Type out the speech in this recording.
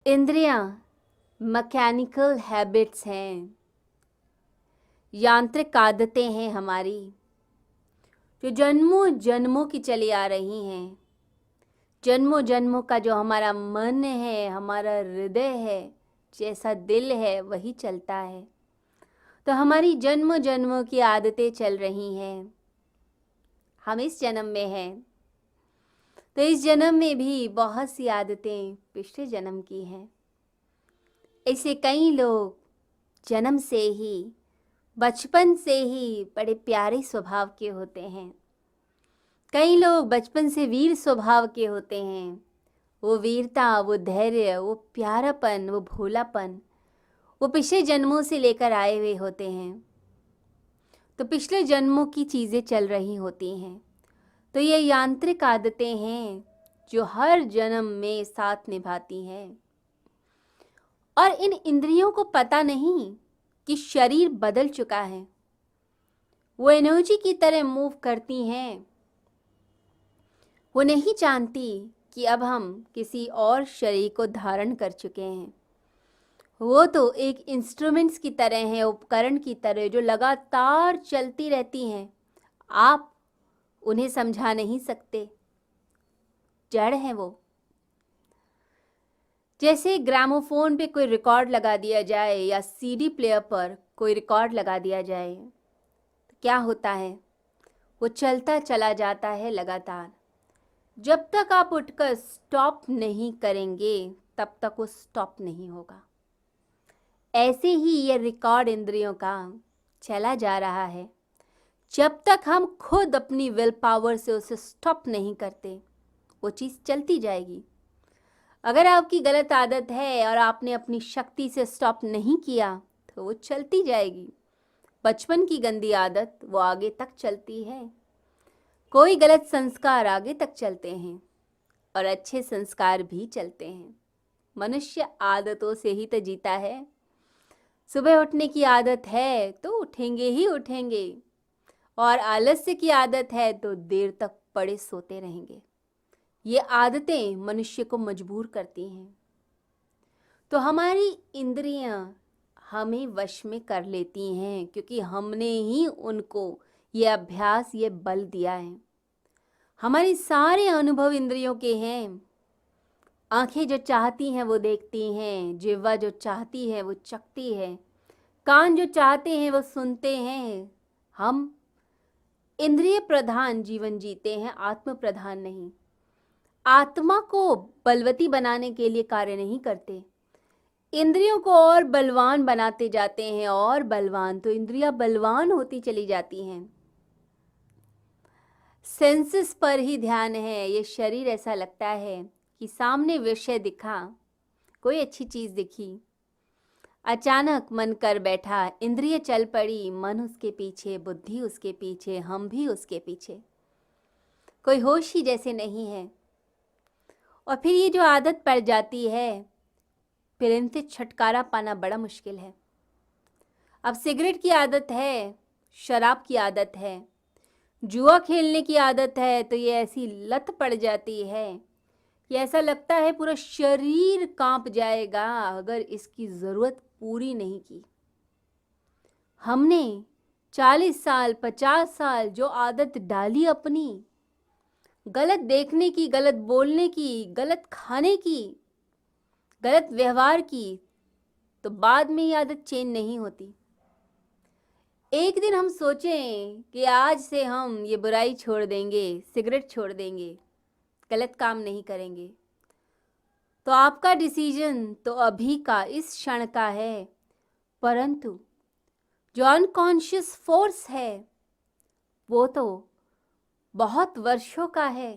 इंद्रियां mechanical habits हैं, यांत्रिक आदतें हैं हमारी, जो जन्मों जन्मों की चली आ रही हैं। जन्मों जन्मों का जो हमारा मन है, हमारा हृदय है, जैसा दिल है वही चलता है। तो हमारी जन्मों जन्मों की आदतें चल रही हैं। हम इस जन्म में हैं, तो इस जन्म में भी बहुत सी आदतें पिछले जन्म की हैं। ऐसे कई लोग जन्म से ही, बचपन से ही बड़े प्यारे स्वभाव के होते हैं। कई लोग बचपन से वीर स्वभाव के होते हैं। वो वीरता, वो धैर्य, वो प्यारापन, वो भोलापन वो पिछले जन्मों से लेकर आए हुए होते हैं। तो पिछले जन्मों की चीज़ें चल रही होती हैं। तो ये यांत्रिक आदतें हैं जो हर जन्म में साथ निभाती हैं। और इन इंद्रियों को पता नहीं कि शरीर बदल चुका है। वो एनर्जी की तरह मूव करती हैं। वो नहीं जानती कि अब हम किसी और शरीर को धारण कर चुके हैं। वो तो एक इंस्ट्रूमेंट्स की तरह है, उपकरण की तरह जो लगातार चलती रहती हैं। आप उन्हें समझा नहीं सकते, जड़ हैं वो। जैसे ग्रामोफोन पे कोई रिकॉर्ड लगा दिया जाए या सीडी प्लेयर पर कोई रिकॉर्ड लगा दिया जाए, तो क्या होता है? वो चलता चला जाता है लगातार। जब तक आप उठकर स्टॉप नहीं करेंगे तब तक वो स्टॉप नहीं होगा। ऐसे ही ये रिकॉर्ड इंद्रियों का चला जा रहा है। जब तक हम खुद अपनी विल पावर से उसे स्टॉप नहीं करते, वो चीज़ चलती जाएगी। अगर आपकी गलत आदत है और आपने अपनी शक्ति से स्टॉप नहीं किया तो वो चलती जाएगी। बचपन की गंदी आदत वो आगे तक चलती है। कोई गलत संस्कार आगे तक चलते हैं और अच्छे संस्कार भी चलते हैं। मनुष्य आदतों से ही तो जीता है। सुबह उठने की आदत है तो उठेंगे ही उठेंगे, और आलस्य की आदत है तो देर तक पड़े सोते रहेंगे। ये आदतें मनुष्य को मजबूर करती हैं। तो हमारी इंद्रियां हमें वश में कर लेती हैं, क्योंकि हमने ही उनको ये अभ्यास, ये बल दिया है। हमारे सारे अनुभव इंद्रियों के हैं। आंखें जो चाहती हैं वो देखती हैं, जिह्वा जो चाहती है वो चखती है, कान जो चाहते हैं वो सुनते हैं। हम इंद्रिय प्रधान जीवन जीते हैं, आत्म प्रधान नहीं। आत्मा को बलवती बनाने के लिए कार्य नहीं करते, इंद्रियों को और बलवान बनाते जाते हैं, और बलवान तो इंद्रियां बलवान होती चली जाती हैं। सेंसेस पर ही ध्यान है। ये शरीर ऐसा लगता है कि सामने विषय दिखा, कोई अच्छी चीज़ दिखी, अचानक मन कर बैठा, इंद्रिय चल पड़ी, मन उसके पीछे, बुद्धि उसके पीछे, हम भी उसके पीछे। कोई होश ही जैसे नहीं है। और फिर ये जो आदत पड़ जाती है, फिर इनसे छुटकारा पाना बड़ा मुश्किल है। अब सिगरेट की आदत है, शराब की आदत है, जुआ खेलने की आदत है, तो ये ऐसी लत पड़ जाती है कि ऐसा लगता है पूरा शरीर कांप जाएगा अगर इसकी ज़रूरत पूरी नहीं की। हमने 40 साल, 50 साल जो आदत डाली अपनी, गलत देखने की, गलत बोलने की, गलत खाने की, गलत व्यवहार की, तो बाद में ये आदत चेंज नहीं होती। एक दिन हम सोचें कि आज से हम ये बुराई छोड़ देंगे, सिगरेट छोड़ देंगे, गलत काम नहीं करेंगे, तो आपका डिसीजन तो अभी का, इस क्षण का है। परंतु जो अनकॉन्शियस फोर्स है वो तो बहुत वर्षों का है।